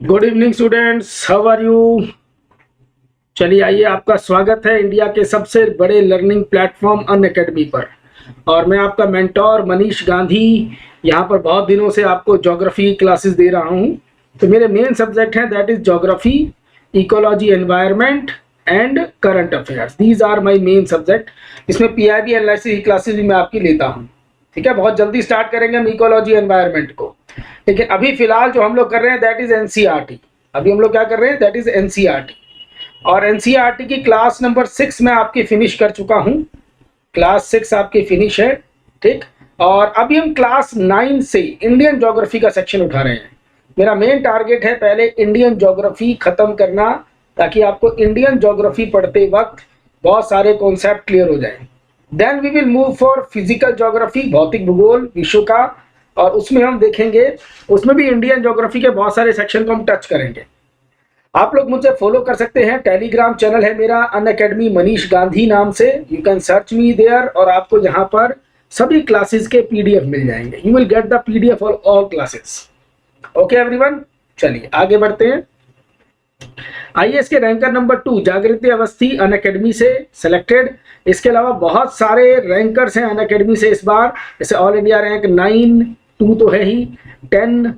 Good evening students, how are you. चलिए आइए, आपका स्वागत है इंडिया के सबसे बड़े लर्निंग प्लेटफॉर्म अनअकैडमी पर। और मैं आपका मेंटोर मनीष गांधी यहाँ पर बहुत दिनों से आपको ज्योग्राफी क्लासेस दे रहा हूँ। तो मेरे मेन सब्जेक्ट हैं, that is geography, ecology, environment and current affairs. These are my main subject. इसमें पीआईबी एनालिसिस की क्लासेस भी मैं आपकी लेता हूँ। ठीक है, बहुत जल्दी स्टार्ट करेंगे हम इकोलॉजी एनवायरनमेंट को। लेकिन अभी फिलहाल जो हम लोग कर रहे हैं दैट इज एनसीईआरटी। अभी हम लोग क्या कर रहे हैं, दैट इज एनसीईआरटी। और एनसीईआरटी की क्लास नंबर 6 में आपकी फिनिश कर चुका हूं। क्लास 6 आपकी फिनिश है, ठीक। और अभी हम क्लास 9 से इंडियन ज्योग्राफी का सेक्शन उठा रहे हैं। मेरा मेन टारगेट है पहले इंडियन ज्योग्राफी खत्म करना, ताकि आपको इंडियन ज्योग्राफी पढ़ते वक्त बहुत सारे कॉन्सेप्ट क्लियर हो जाए। Then we will move for physical geography, भौतिक भूगोल विश्व का, और उसमें हम देखेंगे, उसमें भी इंडियन ज्योग्राफी के बहुत सारे सेक्शन को हम टच करेंगे। आप लोग मुझे फॉलो कर सकते हैं, टेलीग्राम चैनल है मेरा अनअकैडमी मनीष गांधी नाम से, you can search me there. और आपको यहाँ पर सभी क्लासेस के पीडीएफ मिल जाएंगे, you will get the PDF of all classes. Okay everyone, चलिए आगे बढ़ते हैं। आइए, इसके रैंकर नंबर 2 जागृति अवस्थी अनअकैडमी से सिलेक्टेड। इसके अलावा बहुत सारे रैंकर्स हैं अनअकैडमी से इस बार, जैसे ऑल इंडिया रैंक 9, 2 तो है ही, 10,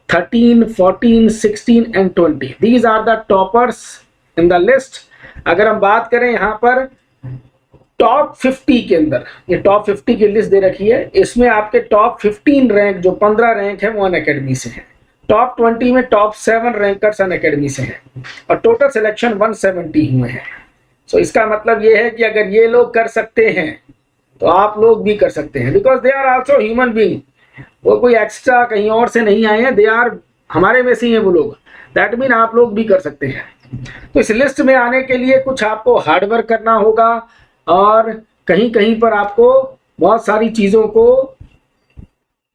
13, 14, 16 and 20। These are the toppers in the list. अगर हम बात करें यहाँ पर टॉप 50 के अंदर, ये टॉप 50 की लिस्ट दे रखी है, इसमें आपके टॉप 15 रैंक, जो 15 रैंक है वो अनअकैडमी से है। टॉप 20 में टॉप 7 रैंकर्स अनअकैडमी से हैं, और टोटल सिलेक्शन 170 हुए हैं। सो इसका मतलब ये है कि अगर ये लोग कर सकते हैं तो आप लोग भी कर सकते हैं, because they are also human being. वो कोई एक्स्ट्रा कहीं और से नहीं आए हैं, दे आर हमारे में से ही हैं वो लोग। दैट मीन आप लोग भी कर सकते हैं। तो इस लिस्ट में आने के लिए कुछ आपको हार्डवर्क करना होगा, और कहीं कहीं पर आपको बहुत सारी चीज़ों को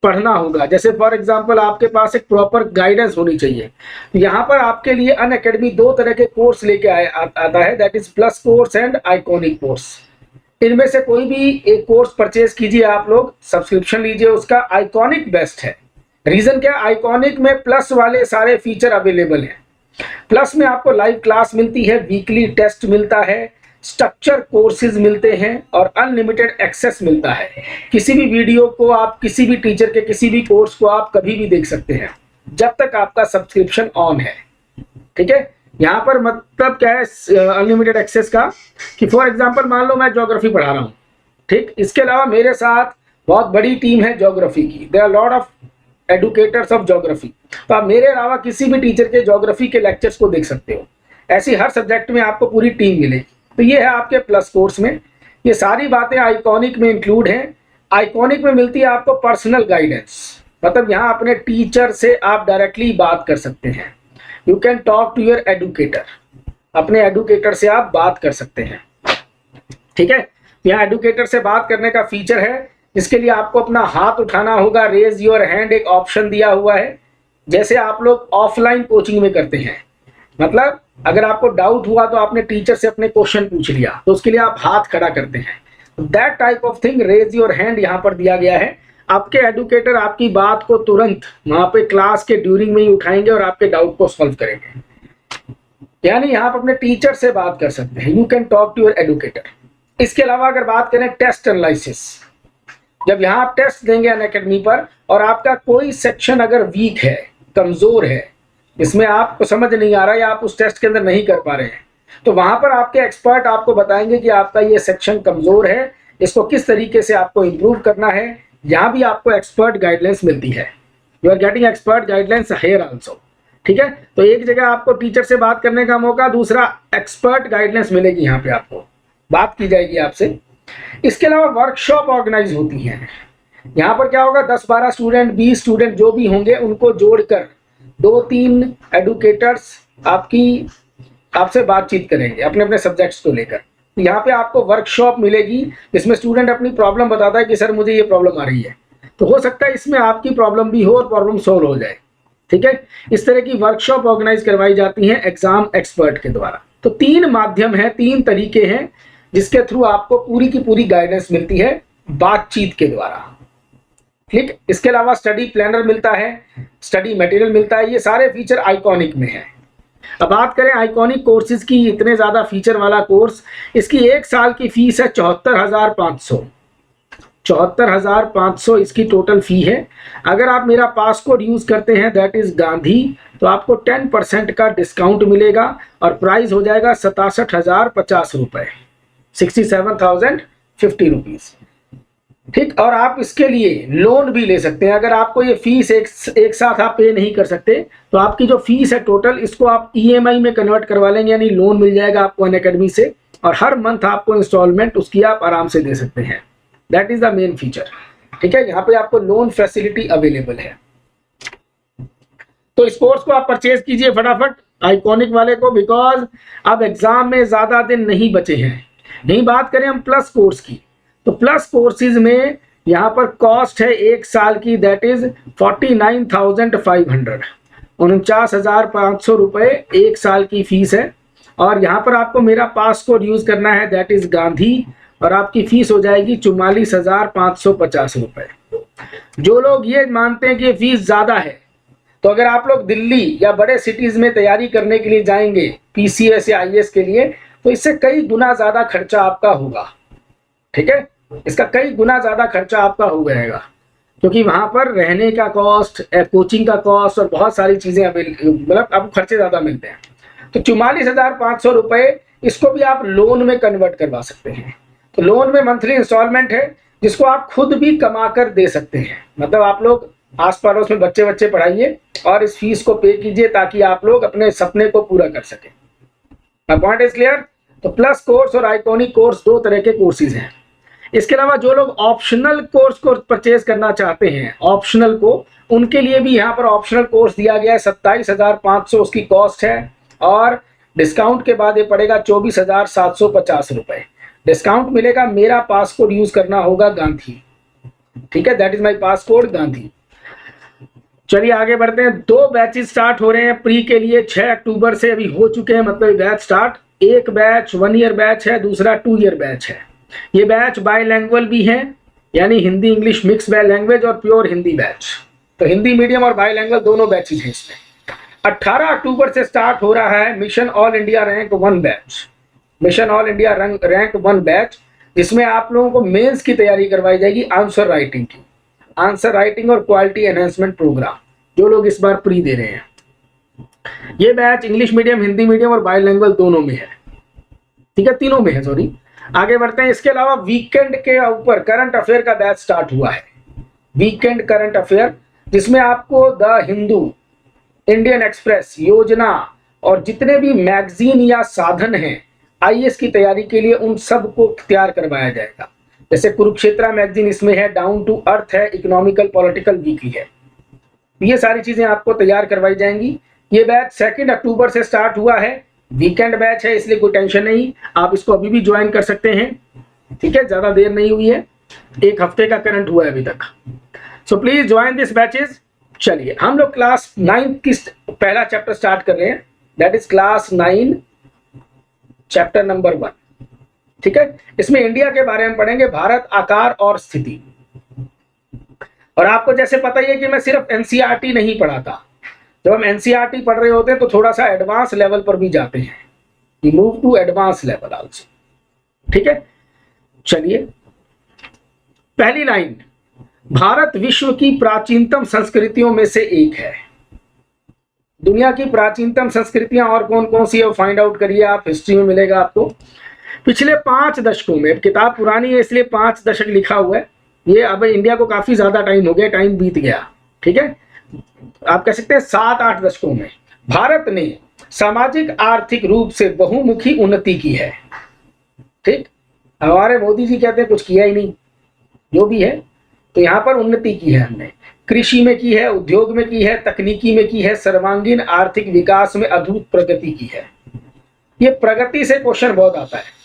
पढ़ना होगा। जैसे फॉर एग्जांपल आपके पास एक प्रॉपर गाइडेंस होनी चाहिए। यहाँ पर आपके लिए अनअकैडमी 2 तरह के कोर्स लेके आता है, that is plus course and iconic course. इनमें से कोई भी एक कोर्स परचेज कीजिए, आप लोग सब्सक्रिप्शन लीजिए उसका। आइकॉनिक बेस्ट है। रीजन क्या, आइकॉनिक में प्लस वाले सारे फीचर अवेलेबल हैं। प्लस में आपको लाइव क्लास मिलती है, वीकली टेस्ट मिलता है, स्ट्रक्चर कोर्सेज मिलते हैं, और अनलिमिटेड एक्सेस मिलता है। किसी भी वीडियो को आप, किसी भी टीचर के किसी भी कोर्स को आप कभी भी देख सकते हैं, जब तक आपका सब्सक्रिप्शन ऑन है। ठीक है, यहाँ पर मतलब क्या है अनलिमिटेड एक्सेस का, कि फॉर एग्जांपल मान लो मैं ज्योग्राफी पढ़ा रहा हूँ, ठीक। इसके अलावा मेरे साथ बहुत बड़ी टीम है ज्योग्राफी की, there are lot of educators of geography. तो आप मेरे अलावा किसी भी टीचर के ज्योग्राफी के लेक्चर्स को देख सकते हो। ऐसी हर सब्जेक्ट में आपको पूरी टीम मिलेगी। तो ये है आपके प्लस कोर्स में। ये सारी बातें आइकॉनिक में इंक्लूड हैं। आइकॉनिक में मिलती है आपको पर्सनल गाइडेंस, मतलब यहाँ अपने टीचर से आप डायरेक्टली बात कर सकते हैं। You can talk to your educator, अपने एडुकेटर से आप बात कर सकते हैं। ठीक है, यहाँ एडुकेटर से बात करने का फीचर है, जिसके लिए आपको अपना हाथ उठाना होगा। रेज योर हैंड एक ऑप्शन दिया हुआ है, जैसे आप लोग ऑफलाइन कोचिंग में करते हैं। मतलब अगर आपको डाउट हुआ तो आपने टीचर से अपने क्वेश्चन पूछ लिया, तो उसके लिए आप हाथ खड़ा करते हैं। That type of thing, raise your hand, यहाँ पर दिया गया है। आपके एडुकेटर आपकी बात को तुरंत वहां पे क्लास के ड्यूरिंग में ही उठाएंगे और आपके डाउट को सॉल्व करेंगे। यानी यहाँ आप अपने टीचर से बात कर सकते हैं, you can talk to your educator. इसके अलावा अगर बात करें टेस्ट एनालिसिस, जब यहाँ आप टेस्ट देंगे अनअकैडमी पर, और आपका कोई सेक्शन अगर वीक है, कमजोर है, इसमें आपको समझ नहीं आ रहा है या आप उस टेस्ट के अंदर नहीं कर पा रहे हैं, तो वहां पर आपके एक्सपर्ट आपको बताएंगे कि आपका ये सेक्शन कमजोर है, इसको किस तरीके से आपको इंप्रूव करना है। यहाँ भी आपको एक्सपर्ट गाइडलाइंस मिलती है। You are getting expert guidelines here also. ठीक है, तो एक जगह आपको टीचर से बात करने का मौका, दूसरा एक्सपर्ट गाइडलाइंस मिलेगी, यहाँ पे आपको बात की जाएगी आपसे। इसके अलावा वर्कशॉप ऑर्गेनाइज होती हैं। यहाँ पर क्या होगा, 10-12 स्टूडेंट, 20 स्टूडेंट जो भी होंगे, उनको जोड़कर 2-3 एडुकेटर्स आपसे बातचीत करेंगे अपने अपने सब्जेक्ट्स को लेकर। यहाँ पे आपको वर्कशॉप मिलेगी, जिसमें स्टूडेंट अपनी प्रॉब्लम बताता है कि सर मुझे ये प्रॉब्लम आ रही है। तो हो सकता है इसमें आपकी प्रॉब्लम भी हो और प्रॉब्लम सोल्व हो जाए। ठीक है, इस तरह की वर्कशॉप ऑर्गेनाइज करवाई जाती हैं एग्जाम एक्सपर्ट के द्वारा। तो 3 माध्यम है, 3 तरीके हैं जिसके थ्रू आपको पूरी की पूरी गाइडेंस मिलती है बातचीत के द्वारा। ठीक, इसके अलावा स्टडी प्लानर मिलता है, स्टडी मटेरियल मिलता है, ये सारे फीचर आइकॉनिक में है। अब बात करें आइकॉनिक कोर्सेज की, इतने ज़्यादा फीचर वाला कोर्स, इसकी 1 साल की फीस है 74,500। 74,500 इसकी टोटल फी है। अगर आप मेरा पासकोड यूज़ करते हैं दैट इज़ गांधी, तो आपको 10% का डिस्काउंट मिलेगा और प्राइस हो जाएगा 67,050 रुपये, 67,050 रुपीज़। ठीक, और आप इसके लिए लोन भी ले सकते हैं। अगर आपको ये फीस एक साथ आप पे नहीं कर सकते तो आपकी जो फीस है टोटल, इसको आप EMI में कन्वर्ट करवा लेंगे, यानी लोन मिल जाएगा आपको अनअकैडमी से, और हर मंथ आपको इंस्टॉलमेंट उसकी आप आराम से दे सकते हैं। That is the main feature. ठीक है, यहाँ पे आपको लोन फैसिलिटी अवेलेबल है। तो इस कोर्स को आप परचेज कीजिए फटाफट, आइकॉनिक वाले को, बिकॉज अब एग्जाम में ज्यादा दिन नहीं बचे हैं। नहीं, बात करें हम प्लस कोर्स की, तो प्लस कोर्सेज में यहाँ पर कॉस्ट है 1 साल की, दैट इज 49,500, 49,500 रुपये 1 साल की फीस है। और यहाँ पर आपको मेरा पास कोड यूज करना है दैट इज गांधी, और आपकी फीस हो जाएगी 44,550 रुपये। जो लोग ये मानते हैं कि ये फीस ज्यादा है, तो अगर आप लोग दिल्ली या बड़े सिटीज में तैयारी करने के लिए जाएंगे PCS या IAS के लिए, तो इससे कई गुना ज्यादा खर्चा आपका होगा। ठीक है, इसका कई गुना ज्यादा खर्चा आपका हो जाएगा, क्योंकि वहां पर रहने का कॉस्ट, कोचिंग का कॉस्ट और बहुत सारी चीजें मतलब आपको खर्चे ज्यादा मिलते हैं। तो 44,500 रुपये इसको भी आप लोन में कन्वर्ट करवा सकते हैं। तो लोन में मंथली इंस्टॉलमेंट है जिसको आप खुद भी कमा कर दे सकते हैं। मतलब आप लोग आस पड़ोस में बच्चे पढ़ाइए और इस फीस को पे कीजिए ताकि आप लोग अपने सपने को पूरा कर सकें। Point is clear? तो प्लस कोर्स और आइकॉनिक कोर्स 2 तरह के कोर्सेज हैं। इसके अलावा जो लोग ऑप्शनल कोर्स को परचेज करना चाहते हैं, ऑप्शनल को, उनके लिए भी यहाँ पर ऑप्शनल कोर्स दिया गया है। 27,500 उसकी कॉस्ट है और डिस्काउंट के बाद ये पड़ेगा 24,750 रुपये। डिस्काउंट मिलेगा, मेरा पास कोड यूज करना होगा गांधी। ठीक है, that is my pass code Gandhi. चलिए आगे बढ़ते हैं। 2 बैचेस स्टार्ट हो रहे हैं प्री के लिए, 6 अक्टूबर से अभी हो चुके हैं, मतलब बैच स्टार्ट। एक बैच 1 ईयर बैच है, दूसरा 2 ईयर बैच है। ये बैच बाईलैंग्वेज भी है, यानी हिंदी इंग्लिश मिक्स लैंग्वेज और प्योर हिंदी बैच। तो हिंदी मीडियम और बाईलैंग्वेज दोनों बैचेज हैं इसमें। 18 अक्टूबर से स्टार्ट हो रहा है mission all India rank 1 batch, mission all India rank 1 batch, जिसमें आप लोगों को मेंस की तैयारी करवाई जाएगी, आंसर राइटिंग की, आंसर राइटिंग और क्वालिटी एनहांसमेंट प्रोग्राम, जो लोग इस बार प्री दे रहे हैं। ये batch English medium, Hindi medium और बाईलैंग्वेज दोनों में है। ठीक है, तीनों में है, सॉरी। आगे बढ़ते हैं। इसके अलावा वीकेंड के ऊपर करंट अफेयर का बैच स्टार्ट हुआ है, वीकेंड करंट अफेयर, जिसमें आपको द हिंदू, इंडियन एक्सप्रेस, योजना और जितने भी मैगजीन या साधन हैं IAS की तैयारी के लिए, उन सबको तैयार करवाया जाएगा। जैसे कुरुक्षेत्रा मैगजीन इसमें है, डाउन टू अर्थ है, इकोनॉमिकल पॉलिटिकल वीकली है। ये सारी चीजें आपको तैयार करवाई जाएंगी। ये बैच 2 अक्टूबर से स्टार्ट हुआ है, वीकेंड बैच है, इसलिए कोई टेंशन नहीं, आप इसको अभी भी ज्वाइन कर सकते हैं। ठीक है, ज्यादा देर नहीं हुई है, 1 हफ्ते का करंट हुआ है अभी तक। So please join this batches. चलिए हम लोग क्लास 9 की पहला चैप्टर स्टार्ट कर रहे हैं, that is class 9 chapter number 1। ठीक है, इसमें इंडिया के बारे में पढ़ेंगे, भारत, आकार और स्थिति। और आपको जैसे पता ही है कि मैं सिर्फ NCERT नहीं पढ़ाता। जब हम NCERT पढ़ रहे होते हैं तो थोड़ा सा एडवांस लेवल पर भी जाते हैं, we move to advance level also. ठीक है, चलिए पहली लाइन, भारत विश्व की प्राचीनतम संस्कृतियों में से एक है। दुनिया की प्राचीनतम संस्कृतियां और कौन कौन सी है फाइंड आउट करिए आप, हिस्ट्री में मिलेगा आपको। पिछले 5 दशकों में, किताब पुरानी है इसलिए 5 दशक लिखा हुआ है, ये अब इंडिया को काफी ज्यादा टाइम हो गया, टाइम बीत गया। ठीक है, आप कह सकते हैं 7-8 दशकों में भारत ने सामाजिक आर्थिक रूप से बहुमुखी उन्नति की है। ठीक, हमारे मोदी जी कहते हैं कुछ किया ही नहीं, जो भी है, तो यहाँ पर उन्नति की है हमने। कृषि में की है, उद्योग में की है, तकनीकी में की है, सर्वांगीण आर्थिक विकास में अद्भुत प्रगति की है। ये प्रगति से क्वेश्चन बहुत आता है,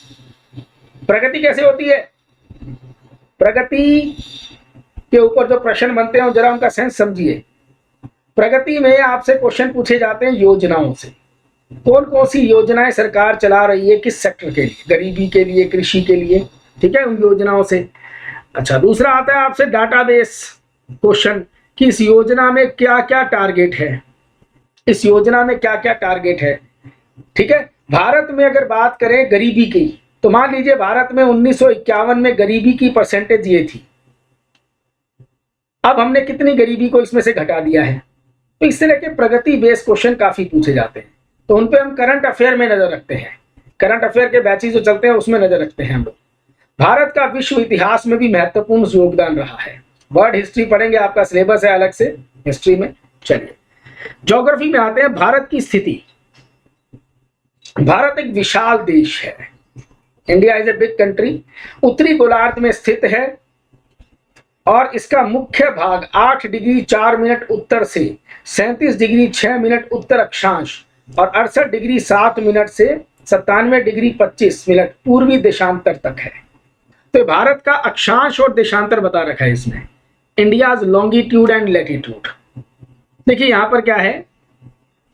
प्रगति कैसे होती है? प्रगति के ऊपर जो प्रश्न बनते हैं जरा उनका सेंस समझिए। प्रगति में आपसे क्वेश्चन पूछे जाते हैं योजनाओं से, कौन कौन सी योजनाएं सरकार चला रही है, किस सेक्टर के लिए, गरीबी के लिए, कृषि के लिए। ठीक है, उन योजनाओं से। अच्छा, दूसरा आता है आपसे डाटाबेस, क्वेश्चन कि इस योजना में क्या क्या टारगेट है, इस योजना में क्या क्या टारगेट है। ठीक है, भारत में अगर बात करें गरीबी की, तो मान लीजिए भारत में 1951 में गरीबी की परसेंटेज ये थी, अब हमने कितनी गरीबी को इसमें से घटा दिया है। तो इस तरह के प्रगति बेस्ड क्वेश्चन काफी पूछे जाते हैं, तो उन पे हम करंट अफेयर में नजर रखते हैं, करंट अफेयर के बैचेस जो चलते हैं उसमें नजर रखते हैं हम लोग। भारत का विश्व इतिहास में भी महत्वपूर्ण योगदान रहा है। वर्ल्ड हिस्ट्री पढ़ेंगे, आपका सिलेबस है अलग से हिस्ट्री में। चलिए ज्योग्राफी में आते हैं। भारत की स्थिति, भारत एक विशाल देश है, India is a big country, उत्तरी गोलार्ध में स्थित है और इसका मुख्य भाग 8 डिग्री 4 मिनट उत्तर से 37 डिग्री 6 मिनट उत्तर अक्षांश और 68 डिग्री 7 मिनट से 97 डिग्री 25 मिनट पूर्वी देशांतर तक है। तो भारत का अक्षांश और देशांतर बता रखा है इसमें, इंडियाज लॉन्गिट्यूड एंड लैटिट्यूड। देखिए यहां पर क्या है,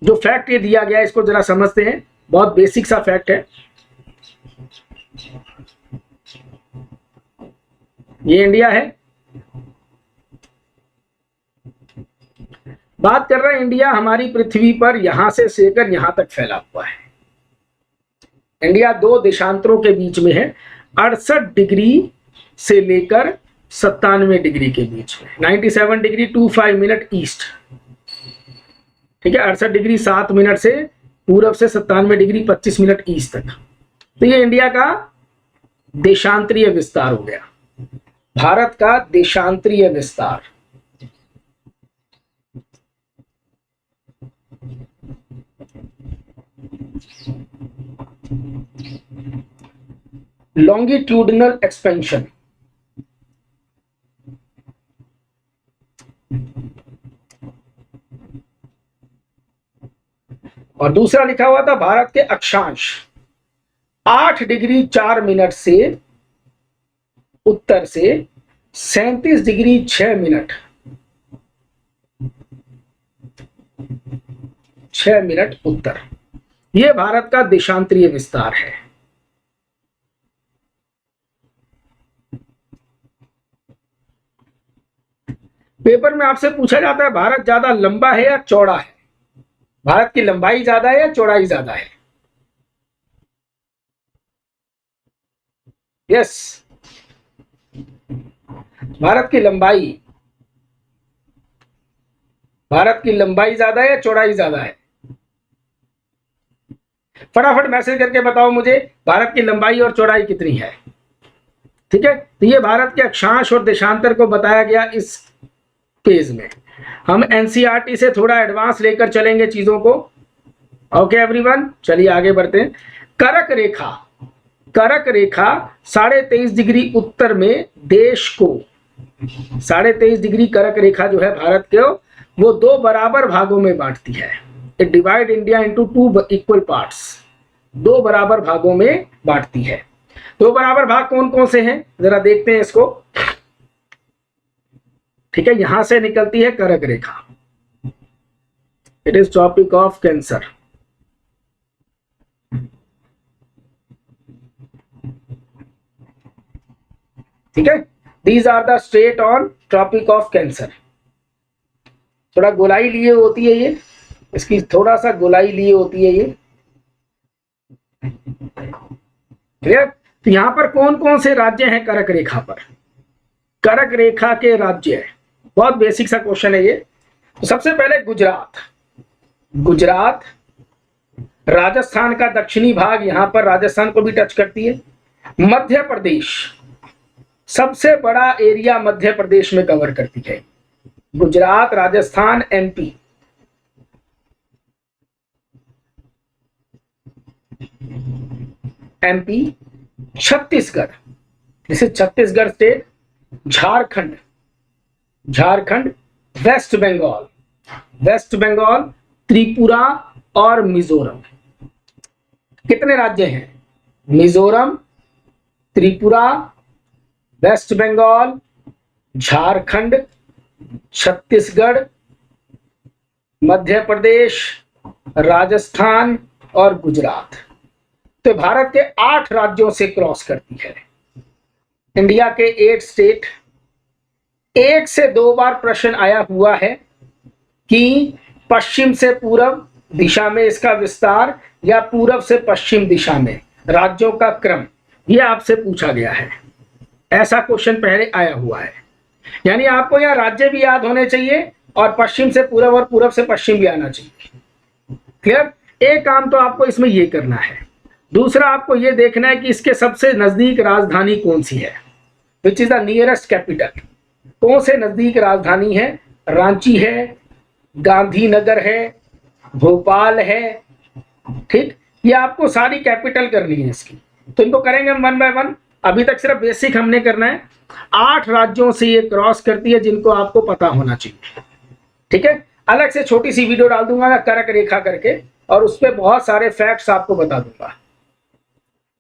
जो फैक्ट ये दिया गया है इसको जरा समझते हैं, बहुत बेसिक सा फैक्ट है। ये इंडिया है, बात कर रहे हैं इंडिया हमारी पृथ्वी पर यहां से लेकर यहां तक फैला हुआ है। इंडिया दो देशांतरों के बीच में है, 68 डिग्री से लेकर 97 डिग्री के बीच में, 97 डिग्री 25 मिनट ईस्ट। ठीक है, 68 डिग्री 7 मिनट से पूरब से 97 डिग्री 25 मिनट ईस्ट तक। तो ये इंडिया का देशांतरीय विस्तार हो गया, भारत का देशांतरीय विस्तार। लॉन्गिट्यूडनल एक्सपेंशन, और दूसरा लिखा हुआ था भारत के अक्षांश 8 डिग्री 4 मिनट से उत्तर से 37 डिग्री 6 मिनट 6 मिनट उत्तर। यह भारत का देशांतरीय विस्तार है। पेपर में आपसे पूछा जाता है भारत ज्यादा लंबा है या चौड़ा है, भारत की लंबाई ज्यादा है या चौड़ाई ज्यादा है। यस, भारत की लंबाई ज्यादा है या चौड़ाई ज्यादा है। फटाफट मैसेज करके बताओ मुझे भारत की लंबाई और चौड़ाई कितनी है। ठीक है, तो ये भारत के अक्षांश और देशांतर को बताया गया इस पेज में। हम एनसीईआरटी से थोड़ा एडवांस लेकर चलेंगे चीजों को। ओके एवरीवन, चलिए आगे बढ़ते हैं। करक रेखा, करक रेखा 23.5 डिग्री उत्तर में देश को, 23.5 डिग्री करक रेखा जो है भारत के, वो दो बराबर भागों में बांटती है। It divide India into 2 equal parts, दो बराबर भागों में बांटती है। दो बराबर भाग कौन कौन से हैं जरा देखते हैं इसको। ठीक है, यहां से निकलती है करक रेखा, it is tropic of cancer. ठीक है, these are the state on tropic of cancer. थोड़ा गोलाई लिए होती है ये, इसकी थोड़ा सा गोलाई लिए होती है ये। क्लियर। तो यहां पर कौन कौन से राज्य हैं करक रेखा पर, करक रेखा के राज्य, बहुत बेसिक सा क्वेश्चन है ये। तो सबसे पहले गुजरात, गुजरात, राजस्थान का दक्षिणी भाग, यहां पर राजस्थान को भी टच करती है। मध्य प्रदेश, सबसे बड़ा एरिया मध्य प्रदेश में कवर करती है, गुजरात, राजस्थान, एमपी। एमपी, छत्तीसगढ़, जैसे छत्तीसगढ़ स्टेट, झारखंड, झारखंड, वेस्ट बंगाल, वेस्ट बंगाल, त्रिपुरा और मिजोरम। कितने राज्य हैं? मिजोरम, त्रिपुरा, वेस्ट बंगाल, झारखंड, छत्तीसगढ़, मध्य प्रदेश, राजस्थान और गुजरात। तो भारत के 8 राज्यों से क्रॉस करती है। इंडिया के 8 स्टेट, 1 से 2 बार प्रश्न आया हुआ है कि पश्चिम से पूर्व दिशा में इसका विस्तार या पूर्व से पश्चिम दिशा में राज्यों का क्रम, यह आपसे पूछा गया है। ऐसा क्वेश्चन पहले आया हुआ है। यानी आपको यहाँ राज्य भी याद होने चाहिए और पश्चिम से पूर्व और पूर्व से पश्चिम भी आना चाहिए। क्लियर? एक काम तो आपको इसमें ये करना है। दूसरा आपको ये देखना है कि इसके सबसे नजदीक राजधानी कौन सी है, which is the nearest capital. कौन से नजदीक राजधानी है? रांची है, गांधीनगर है, भोपाल है। ठीक, ये आपको सारी कैपिटल करनी है इसकी। तो इनको करेंगे हम 1 बाय 1। अभी तक सिर्फ बेसिक हमने करना है। 8 राज्यों से ये क्रॉस करती है जिनको आपको पता होना चाहिए। ठीक है, अलग से छोटी सी वीडियो डाल दूंगा मैं कर्क रेखा करके, और उस पर बहुत सारे फैक्ट्स आपको बता दूंगा।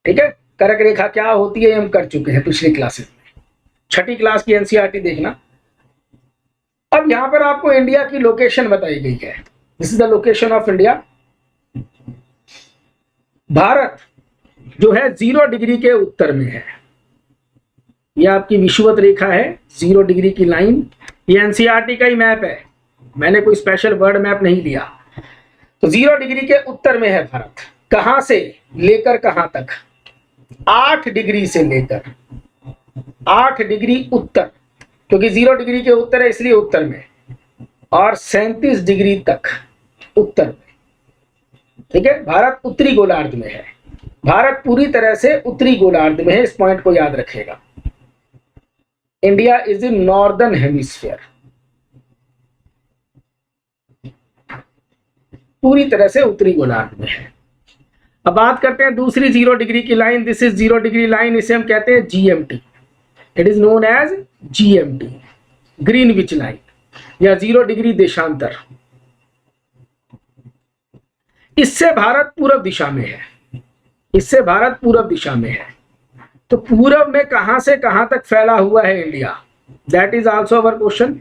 ठीक है, कर्क रेखा क्या होती है हम कर चुके हैं पिछली क्लासेस में। 6ठी क्लास की एनसीईआरटी देखना। अब यहां पर आपको इंडिया की लोकेशन बताई गई है। This is the location of India. Bharat जो है 0 डिग्री के उत्तर में है। यह आपकी विषुवत रेखा है, 0 डिग्री की लाइन। ये एनसीईआरटी का ही मैप है, मैंने कोई स्पेशल वर्ड मैप नहीं लिया। तो 0 डिग्री के उत्तर में है भारत। कहां से लेकर कहां तक? 8 डिग्री से लेकर 8 डिग्री उत्तर, क्योंकि 0 डिग्री के उत्तर है इसलिए उत्तर में, और 37 डिग्री तक उत्तर में। ठीक है, भारत उत्तरी गोलार्ध में है। भारत पूरी तरह से उत्तरी गोलार्ध में है, इस पॉइंट को याद रखिएगा। India is in northern hemisphere, पूरी तरह से उत्तरी गोलार्ध में है। अब बात करते हैं दूसरी 0 डिग्री की line. This is 0 degree line, इसे हम कहते हैं GMT. It is known as GMT, Greenwich line, या 0 डिग्री देशांतर। इससे भारत पूर्व दिशा में है, इससे भारत पूर्व दिशा में है। तो पूर्व में कहां से कहां तक फैला हुआ है India, that is also our question.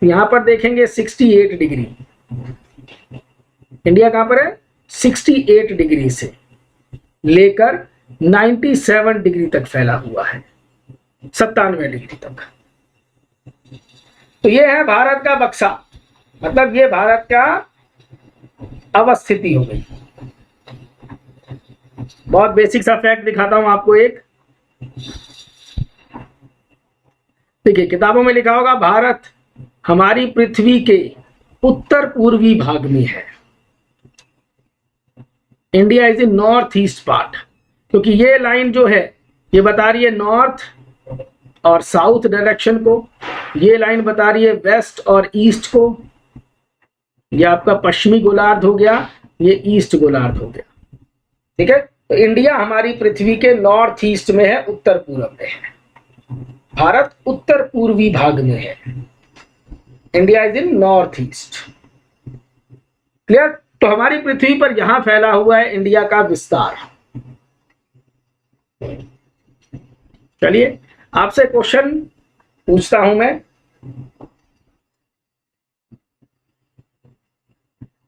यहां पर देखेंगे 68 डिग्री। इंडिया कहां पर है? 68 डिग्री से लेकर 97 डिग्री तक फैला हुआ है, 97 डिग्री तक। तो ये है भारत का बक्सा, मतलब ये भारत का अवस्थिति हो गई। बहुत बेसिक सा फैक्ट दिखाता हूं आपको एक। देखिए, किताबों में लिखा होगा भारत हमारी पृथ्वी के उत्तर पूर्वी भाग में है। India is in north east part, क्योंकि ये लाइन जो है ये बता रही है नॉर्थ और साउथ डायरेक्शन को, ये लाइन बता रही है वेस्ट और ईस्ट को। ये आपका पश्चिमी गोलार्ध हो गया, ये ईस्ट गोलार्ध हो गया। ठीक है, तो इंडिया हमारी पृथ्वी के नॉर्थ ईस्ट में है, उत्तर पूर्व में है। भारत उत्तर पूर्वी भाग में है। India is in north east. Clear? तो हमारी पृथ्वी पर यहां फैला हुआ है इंडिया का विस्तार। चलिए आपसे क्वेश्चन पूछता हूं मैं।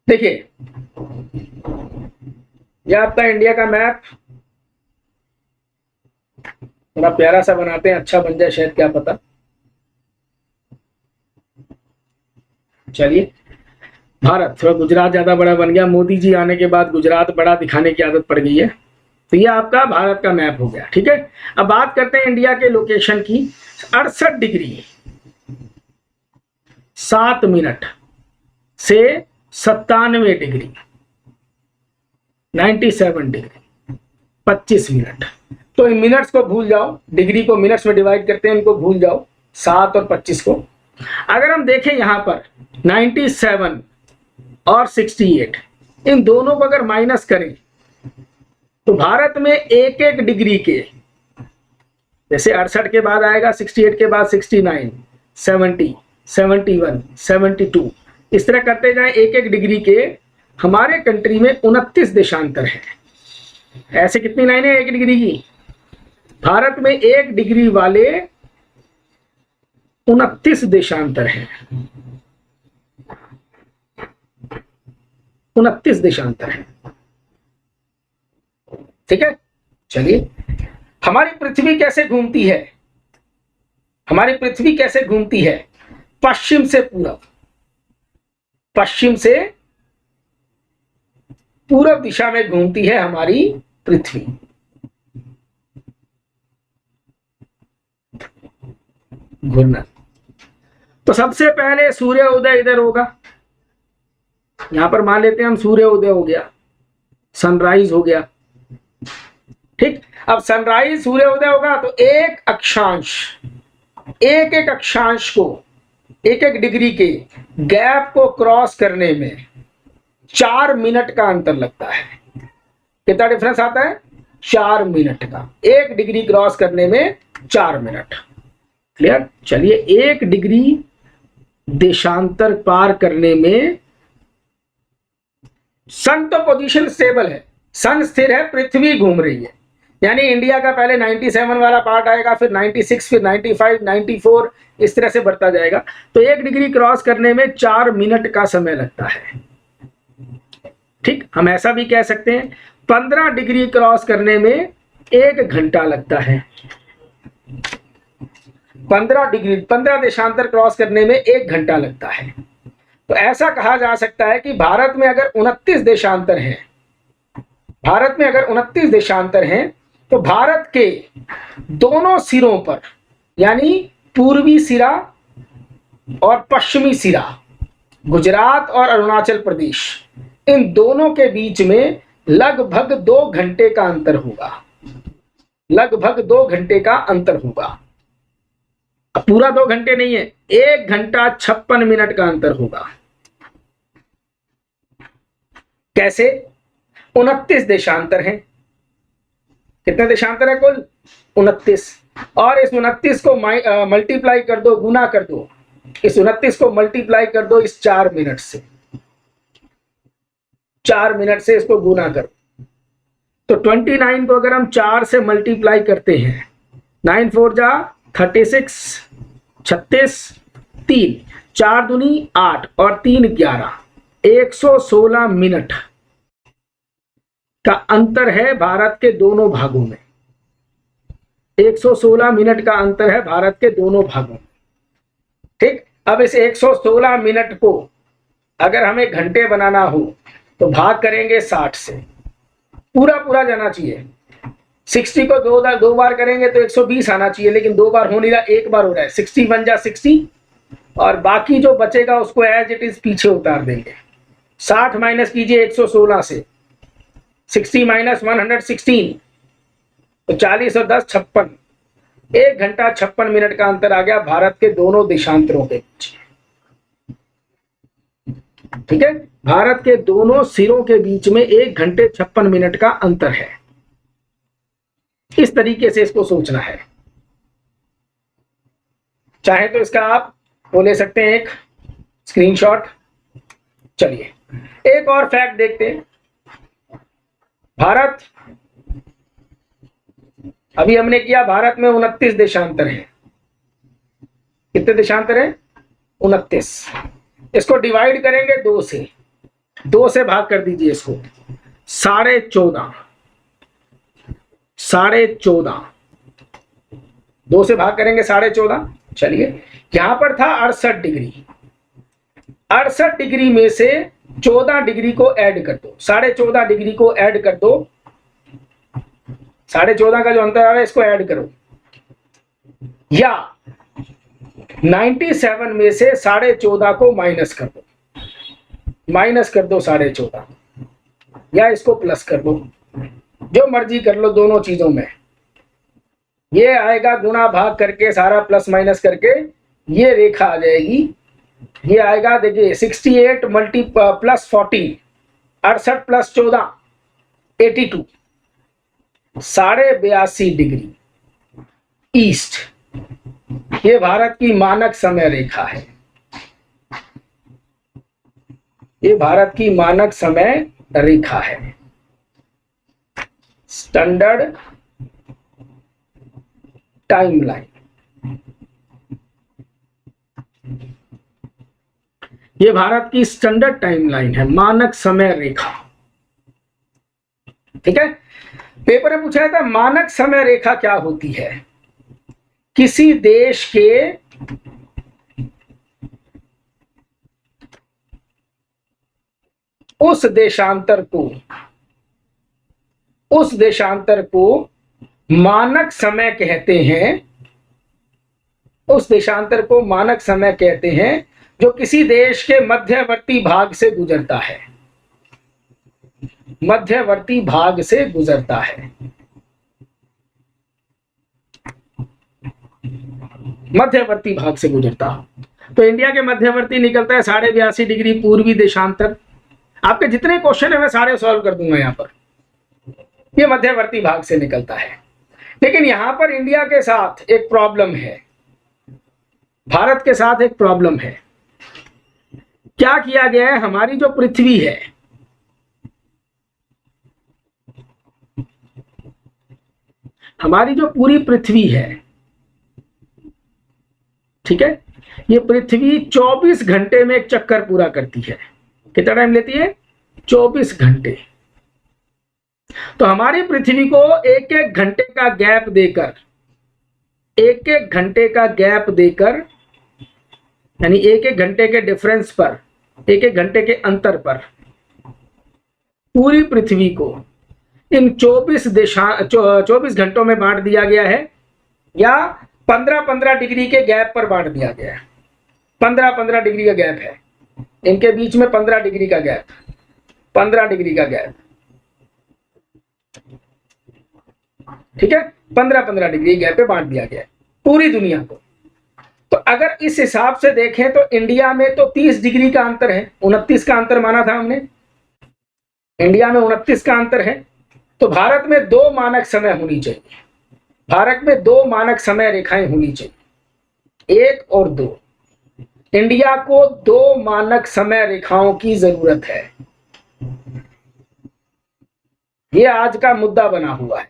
देखिए, यह आपका इंडिया का मैप, थोड़ा प्यारा सा बनाते हैं, अच्छा बन जाए शायद, क्या पता। चलिए, भारत थोड़ा गुजरात ज्यादा बड़ा बन गया, मोदी जी आने के बाद गुजरात बड़ा दिखाने की आदत पड़ गई है। तो ये आपका भारत का मैप हो गया। ठीक है, अब बात करते हैं इंडिया के लोकेशन की। 68 डिग्री 7 मिनट से 97 डिग्री 97 डिग्री 25 मिनट। तो इन मिनट्स को भूल जाओ, डिग्री को मिनट्स में डिवाइड करते हैं, इनको भूल जाओ, 7 और 25 को। अगर हम देखें यहां पर 97 और 68, इन दोनों को अगर माइनस करें तो भारत में एक एक डिग्री के, जैसे 68 के बाद आएगा 68 के बाद 69, 70, 71, 72, इस तरह करते जाए एक एक डिग्री के। हमारे कंट्री में 29 देशांतर है। ऐसे कितनी लाइनें एक डिग्री की? भारत में 1 डिग्री वाले 29 देशांतर हैं। 29 देशांतर है। ठीक है, चलिए, हमारी पृथ्वी कैसे घूमती है? हमारी पृथ्वी कैसे घूमती है? पश्चिम से पूरब, पश्चिम से पूरब दिशा में घूमती है हमारी पृथ्वी। घूर्णन। तो सबसे पहले सूर्य उदय इधर होगा, यहां पर मान लेते हैं हम सूर्य उदय हो गया, सनराइज हो गया। ठीक, अब सनराइज सूर्य उदय होगा तो एक अक्षांश, एक एक अक्षांश को, एक एक डिग्री के गैप को क्रॉस करने में 4 मिनट का अंतर लगता है। कितना डिफरेंस आता है? 4 मिनट का। 1 डिग्री क्रॉस करने में 4 मिनट। क्लियर? चलिए, 1 डिग्री देशांतर पार करने में सन तो पोजीशन स्टेबल है, सन स्थिर है, पृथ्वी घूम रही है। यानी इंडिया का पहले 97 वाला पार्ट आएगा, फिर 96, फिर 95, 94, इस तरह से बढ़ता जाएगा। तो 1 डिग्री क्रॉस करने में 4 मिनट का समय लगता है। ठीक, हम ऐसा भी कह सकते हैं 15 डिग्री क्रॉस करने में 1 घंटा लगता है। 15 देशांतर क्रॉस करने में 1 घंटा लगता है। तो ऐसा कहा जा सकता है कि भारत में अगर 29 देशांतर हैं, भारत में अगर 29 देशांतर हैं, तो भारत के दोनों सिरों पर, यानी पूर्वी सिरा और पश्चिमी सिरा, गुजरात और अरुणाचल प्रदेश, इन दोनों के बीच में लगभग 2 घंटे का अंतर होगा। लगभग 2 घंटे का अंतर होगा। पूरा 2 घंटे नहीं है, 1 घंटा 56 मिनट का अंतर होगा। कैसे? 29 देशांतर हैं। कितने देशांतर है कुल? 29। और इस 29 को मल्टीप्लाई कर दो, गुना कर दो। इस 29 को मल्टीप्लाई कर दो इस 4 मिनट से, 4 मिनट से इसको गुना करो। तो 29 को अगर हम 4 से मल्टीप्लाई करते हैं, 9 4 जा 36, 36, 3, 4 दूनी 8 और 3 11, 116 मिनट का अंतर है भारत के दोनों भागों में। 116 मिनट का अंतर है भारत के दोनों भागों में। ठीक, अब इस 116 मिनट को अगर हमें घंटे बनाना हो तो भाग करेंगे 60 से। पूरा पूरा जाना चाहिए। 60 को दो बार करेंगे तो 120 आना चाहिए, लेकिन 2 बार हो नहीं रहा, 1 बार हो रहा है। 60 बन जा 60 और बाकी जो बचेगा उसको एज इट इज पीछे उतार देंगे। 60 माइनस कीजिए 116 से, 60 माइनस 116, तो 40 और 10 56। 1 घंटा 56 मिनट का अंतर आ गया भारत के दोनों देशांतरों के बीच। ठीक है, भारत के दोनों सिरों के बीच में 1 घंटे 56 मिनट का अंतर है। इस तरीके से इसको सोचना है। चाहे तो इसका आप वो ले सकते हैं एक स्क्रीनशॉट। चलिए, एक और फैक्ट देखते हैं। भारत, अभी हमने किया, भारत में 29 देशांतर हैं। कितने देशांतर हैं? 29। इसको डिवाइड करेंगे 2 से, 2 से भाग कर दीजिए इसको। 14.5, 14.5, 2 से भाग करेंगे 14.5। चलिए, यहां पर था 68 डिग्री। 68 डिग्री में से 14 डिग्री को ऐड कर दो, 14.5 डिग्री को ऐड कर दो। 14.5 का जो अंतर आ रहा है इसको ऐड करो। या 97 में से 14.5 को माइनस कर दो, माइनस कर दो 14.5, या इसको प्लस कर दो, जो मर्जी कर लो दोनों चीजों में। ये आएगा गुणा भाग करके, सारा प्लस माइनस करके ये रेखा आ जाएगी। ये आएगा, देखिए 68 multi plus 40, 68 plus 14 82, 82.5 degree east. ये भारत की मानक समय रेखा है। ये भारत की मानक समय रेखा है, स्टैंडर्ड टाइमलाइन। ये भारत की स्टैंडर्ड टाइमलाइन है, मानक समय रेखा। ठीक है, पेपर में पूछा था मानक समय रेखा क्या होती है। किसी देश के उस देशांतर को मानक समय कहते हैं, उस देशांतर को मानक समय कहते हैं जो किसी देश के मध्यवर्ती भाग से गुजरता है, मध्यवर्ती भाग से गुजरता है, मध्यवर्ती भाग से गुजरता हो। तो इंडिया के मध्यवर्ती निकलता है 82.5 डिग्री पूर्वी देशांतर। आपके जितने क्वेश्चन है मैं सारे सॉल्व कर दूंगा यहां पर, ये मध्यवर्ती भाग से निकलता है। लेकिन यहां पर इंडिया के साथ एक प्रॉब्लम है, भारत के साथ एक प्रॉब्लम है। क्या किया गया है, हमारी जो पृथ्वी है, हमारी जो पूरी पृथ्वी है, ठीक है, ये पृथ्वी 24 घंटे में एक चक्कर पूरा करती है। कितना टाइम लेती है? 24 घंटे। तो हमारी पृथ्वी को एक एक घंटे का गैप देकर, एक एक घंटे का गैप देकर, यानी एक एक घंटे के डिफरेंस पर, एक एक घंटे के अंतर पर पूरी पृथ्वी को इन 24 घंटों में बांट दिया गया है, या 15-15 डिग्री के गैप पर बांट दिया गया है। 15-15 डिग्री का गैप है इनके बीच में, 15 डिग्री का गैप, 15 डिग्री का गैप, ठीक है, 15-15 डिग्री गैप पे बांट दिया गया है पूरी दुनिया को। तो अगर इस हिसाब से देखें तो इंडिया में तो 30 डिग्री का अंतर है, 29 का अंतर माना था हमने, इंडिया में 29 का अंतर है। तो भारत में 2 मानक समय होनी चाहिए, भारत में 2 मानक समय रेखाएं होनी चाहिए, 1 और 2। इंडिया को 2 मानक समय रेखाओं की जरूरत है, यह आज का मुद्दा बना हुआ है।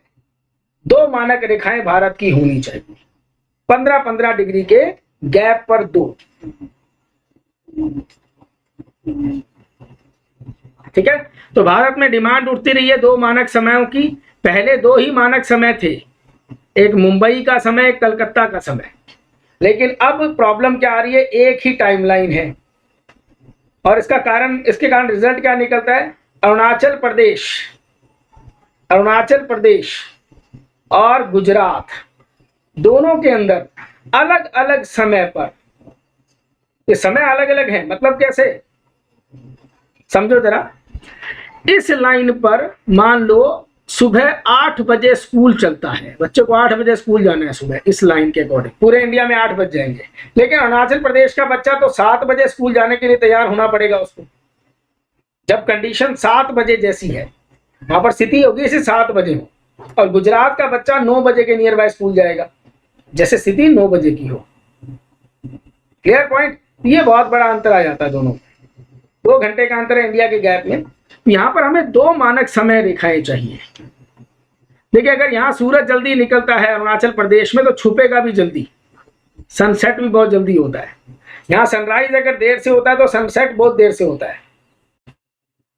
2 मानक रेखाएं भारत की होनी चाहिए, 15-15 डिग्री के गैप पर 2, ठीक है। तो भारत में डिमांड उठती रही है 2 मानक समयों की। पहले 2 ही मानक समय थे, एक मुंबई का समय, एक कलकत्ता का समय। लेकिन अब प्रॉब्लम क्या आ रही है, एक ही टाइमलाइन है। और इसके कारण रिजल्ट क्या निकलता है, अरुणाचल प्रदेश और गुजरात दोनों के अंदर अलग अलग समय पर, ये समय अलग अलग है, मतलब कैसे समझो जरा। इस लाइन पर मान लो सुबह 8 बजे स्कूल चलता है, बच्चों को 8 बजे स्कूल जाना है सुबह, इस लाइन के अकॉर्डिंग पूरे इंडिया में 8 बज जाएंगे। लेकिन अरुणाचल प्रदेश का बच्चा तो 7 बजे स्कूल जाने के लिए तैयार होना पड़ेगा उसको। जब कंडीशन 7 बजे जैसी है, वहां पर स्थिति होगी इसे 7 बजे हो, और गुजरात का बच्चा 9 बजे के नियर बाय स्कूल जाएगा, जैसे स्थिति 9 बजे की हो। Clear point. ये बहुत बड़ा अंतर आ जाता है दोनों, 2 घंटे का अंतर है इंडिया के गैप में। यहां पर हमें 2 मानक समय रेखाएं चाहिए। देखिए, अगर यहां सूरज जल्दी निकलता है अरुणाचल प्रदेश में, तो छुपेगा भी जल्दी, सनसेट भी बहुत जल्दी होता है। यहां सनराइज अगर देर से होता है तो सनसेट बहुत देर से होता है।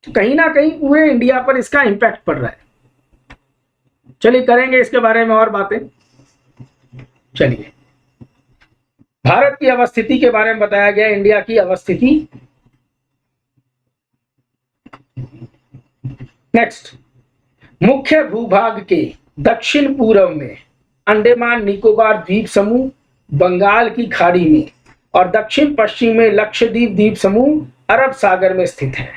तो कहीं ना कहीं पूरे इंडिया पर इसका इंपैक्ट पड़ रहा है। चलिए करेंगे इसके बारे में और बातें। चलिए, भारत की अवस्थिति के बारे में बताया गया, इंडिया की अवस्थिति। नेक्स्ट, मुख्य भूभाग के दक्षिण पूर्व में अंडमान निकोबार द्वीप समूह, बंगाल की खाड़ी में, और दक्षिण पश्चिम में लक्षद्वीप द्वीप समूह अरब सागर में स्थित है।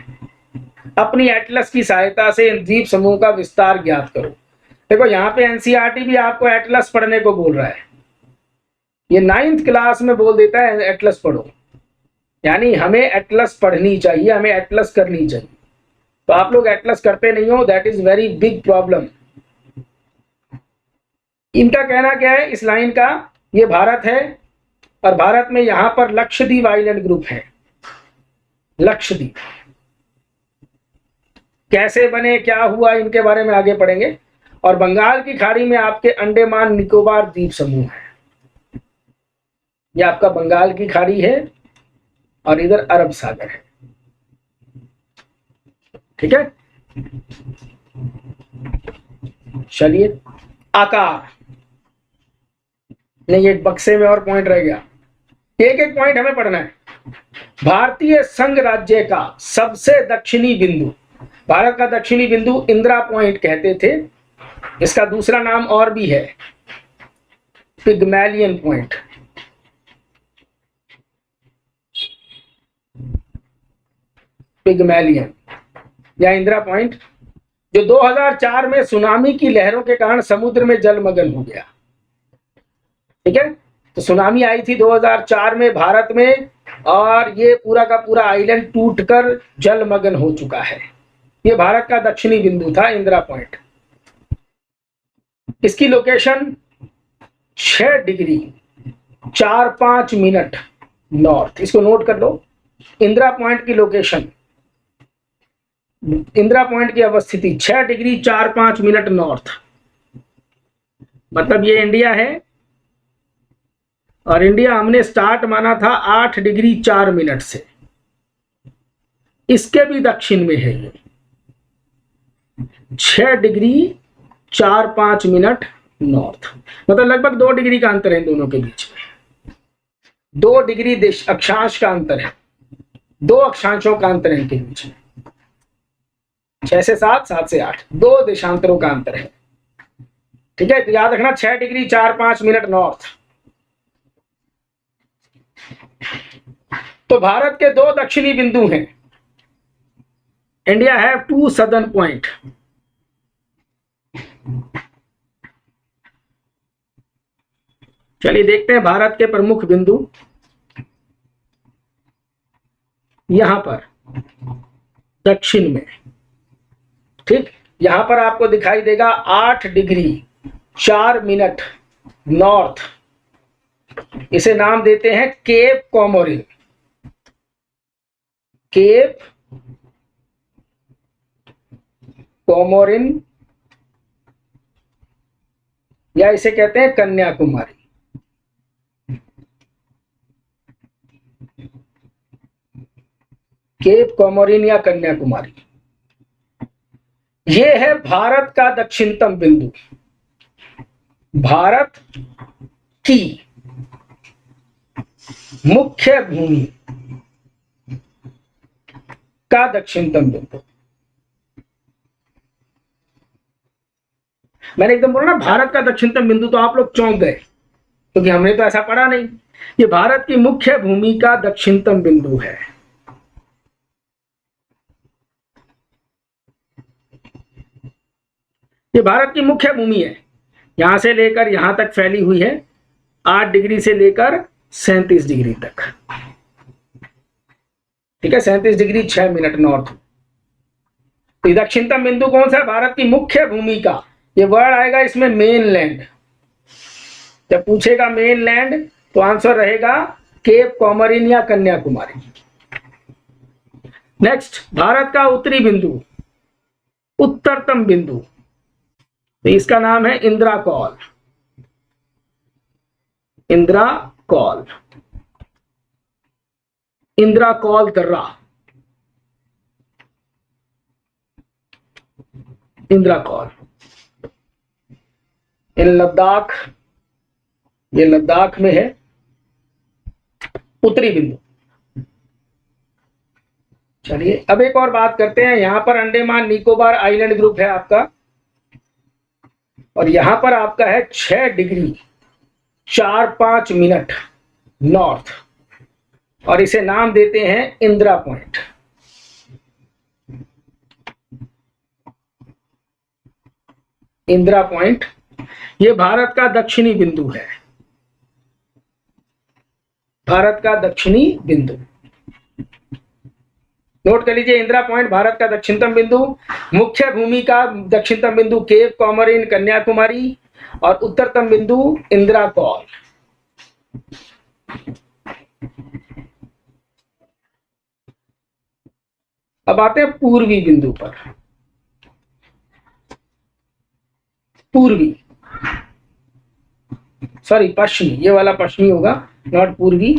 अपनी एटलस की सहायता से इन द्वीप समूह का विस्तार ज्ञात करो। देखो, यहाँ पे एनसीईआरटी भी आपको एटलस पढ़ने को बोल रहा है, ये 9th क्लास में बोल देता है एटलस पढ़ो, यानी हमें एटलस पढ़नी चाहिए, हमें एटलस करनी चाहिए। तो आप लोग एटलस करते नहीं हो, that is very big problem. इनका कहना क्या है इस लाइन का, ये भारत है, और भारत में यहां पर लक्षद्वीप आइलैंड ग्रुप है। लक्षद्वीप कैसे बने, क्या हुआ, इनके बारे में आगे पढ़ेंगे। और बंगाल की खाड़ी में आपके अंडमान निकोबार द्वीप समूह है, ये आपका बंगाल की खाड़ी है, और इधर अरब सागर है, ठीक है। चलिए, आकार, नहीं, एक बक्से में और पॉइंट रह गया। एक एक पॉइंट हमें पढ़ना है। भारतीय संघ राज्य का सबसे दक्षिणी बिंदु, भारत का दक्षिणी बिंदु इंदिरा पॉइंट कहते थे। इसका दूसरा नाम और भी है, पिग्मेलियन पॉइंट। पिग्मेलियन या इंदिरा पॉइंट, जो 2004 में सुनामी की लहरों के कारण समुद्र में जलमग्न हो गया। ठीक है, तो सुनामी आई थी 2004 में भारत में, और ये पूरा का पूरा आइलैंड टूटकर जलमग्न हो चुका है। ये भारत का दक्षिणी बिंदु था, इंदिरा पॉइंट। इसकी लोकेशन 6 डिग्री 4-5 मिनट नॉर्थ, इसको नोट कर लो। इंदिरा पॉइंट की लोकेशन, इंदिरा पॉइंट की अवस्थिति 6 डिग्री 4-5 मिनट नॉर्थ, मतलब ये इंडिया है, और इंडिया हमने स्टार्ट माना था 8 डिग्री 4 मिनट से। इसके भी दक्षिण में है ये 6 डिग्री 4-5 मिनट नॉर्थ, मतलब लगभग 2 डिग्री का अंतर है इन दोनों के बीच में। 2 डिग्री देश अक्षांश का अंतर है, 2 अक्षांशों का अंतर है इनके बीच में। 6 से 7, 7 से 8, 2 देशांतरों का अंतर है। ठीक है, तो याद रखना 6 डिग्री 4-5 मिनट नॉर्थ। तो भारत के 2 दक्षिणी बिंदु हैं। India have 2 southern point. चलिए देखते हैं भारत के प्रमुख बिंदु। यहां पर दक्षिण में, ठीक, यहां पर आपको दिखाई देगा 8 डिग्री 4 मिनट नॉर्थ। इसे नाम देते हैं केप कॉमोरिन। केप कॉमोरिन, या इसे कहते हैं कन्याकुमारी। केप कॉमोरिन या कन्याकुमारी, यह है भारत का दक्षिणतम बिंदु। भारत की मुख्य भूमि का दक्षिणतम बिंदु। मैंने एकदम बोला ना भारत का दक्षिणतम बिंदु, तो आप लोग चौंक गए, क्योंकि हमने तो ऐसा पढ़ा नहीं। ये भारत की मुख्य भूमि का दक्षिणतम बिंदु है। ये भारत की मुख्य भूमि है, यहां से लेकर यहां तक फैली हुई है, 8 डिग्री से लेकर 37 डिग्री तक। ठीक है, 37 डिग्री 6 मिनट नॉर्थ। तो दक्षिणतम बिंदु कौन सा है? भारत की मुख्य भूमि का। ये वर्ड आएगा इसमें मेनलैंड। जब पूछेगा मेनलैंड तो आंसर रहेगा केप कॉमोरिन या कन्याकुमारी। नेक्स्ट, भारत का उत्तरी बिंदु, उत्तरतम बिंदु, तो इसका नाम है Indira call. Indira call, Indira call दर्रा, इंदिरा कॉल इन लद्दाख, ये लद्दाख में है उत्तरी बिंदु। चलिए अब एक और बात करते हैं। यहां पर अंडमान निकोबार आइलैंड ग्रुप है आपका, और यहां पर आपका है 6 डिग्री 4-5 मिनट नॉर्थ, और इसे नाम देते हैं इंदिरा पॉइंट। इंदिरा पॉइंट, ये भारत का दक्षिणी बिंदु है। भारत का दक्षिणी बिंदु नोट कर लीजिए। इंदिरा पॉइंट भारत का दक्षिणतम बिंदु, मुख्य भूमि का दक्षिणतम बिंदु केप कॉमोरिन कन्याकुमारी, और उत्तरतम बिंदु इंदिरा कॉल। अब आते हैं पूर्वी बिंदु पर। पूर्वी, सॉरी पश्चिमी, ये वाला पश्चिमी होगा, नॉट पूर्वी।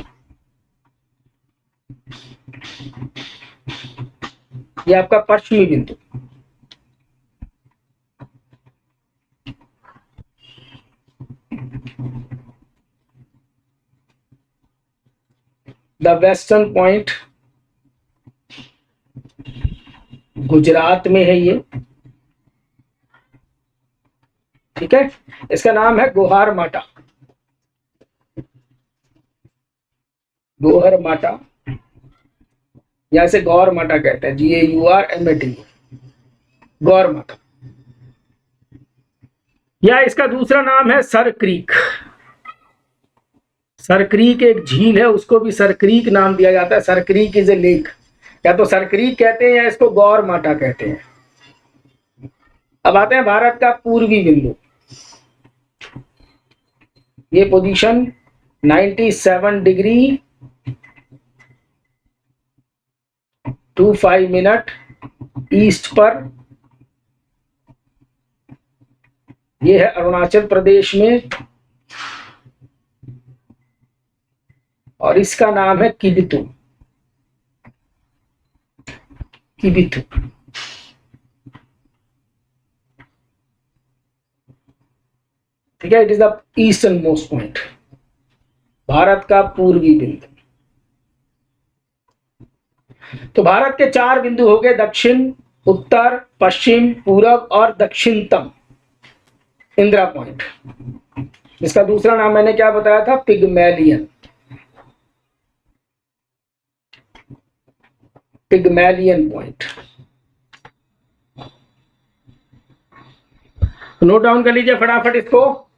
ये आपका पश्चिमी बिंदु। द वेस्टर्न पॉइंट गुजरात में है ये, ठीक है। इसका नाम है गोहार माटा, गोहर माटा, या इसे गौर माटा कहते हैं, GAURMAT, गौर माटा। या इसका दूसरा नाम है सर क्रीक। सर क्रीक एक झील है, उसको भी सर क्रीक नाम दिया जाता है। Sir creek is a lake, या तो सर क्रीक कहते हैं या इसको गौर माटा कहते हैं। अब आते हैं भारत का पूर्वी बिंदु। ये पोजीशन 97 डिग्री 25 मिनट ईस्ट पर, यह है अरुणाचल प्रदेश में, और इसका नाम है किबिथु। किबिथु, ठीक है। It is the eastern most point, Bharat का पूर्वी बिंदु। तो भारत के 4 बिंदु हो गए, दक्षिण, उत्तर, पश्चिम, पूरब और दक्षिणतम। इंदिरा पॉइंट, इसका दूसरा नाम मैंने क्या बताया था, Pygmalion, Pygmalion point. Note down कर लीजिए फटाफट इसको,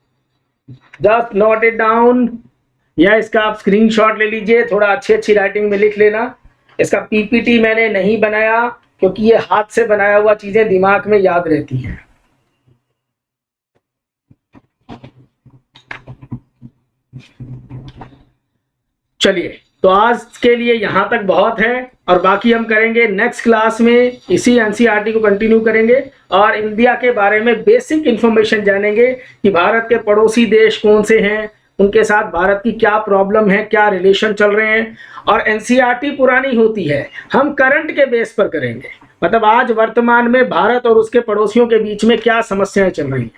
जस्ट नोट इट डाउन, या इसका आप स्क्रीनशॉट ले लीजिए, थोड़ा अच्छी राइटिंग में लिख लेना। इसका PPT मैंने नहीं बनाया क्योंकि ये हाथ से बनाया हुआ चीजें दिमाग में याद रहती हैं। चलिए, तो आज के लिए यहां तक बहुत है, और बाकी हम करेंगे नेक्स्ट क्लास में, इसी NCERT को कंटिन्यू करेंगे और इंडिया के बारे में बेसिक इंफॉर्मेशन जानेंगे कि भारत के पड़ोसी देश कौन से हैं, उनके साथ भारत की क्या प्रॉब्लम है, क्या रिलेशन चल रहे हैं। और NCERT पुरानी होती है, हम करंट के बेस पर करेंगे, मतलब आज वर्तमान में भारत और उसके पड़ोसियों के बीच में क्या समस्याएं चल रही हैं,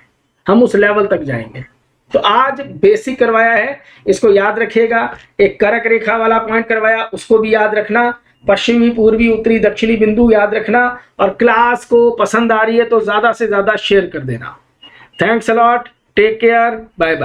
हम उस लेवल तक जाएंगे। तो आज बेसिक करवाया है, इसको याद रखिएगा। एक करक रेखा वाला पॉइंट करवाया, उसको भी याद रखना। पश्चिमी, पूर्वी, उत्तरी, दक्षिणी बिंदु याद रखना। और क्लास को पसंद आ रही है तो ज्यादा से ज्यादा शेयर कर देना। Thanks a lot, take care, bye bye.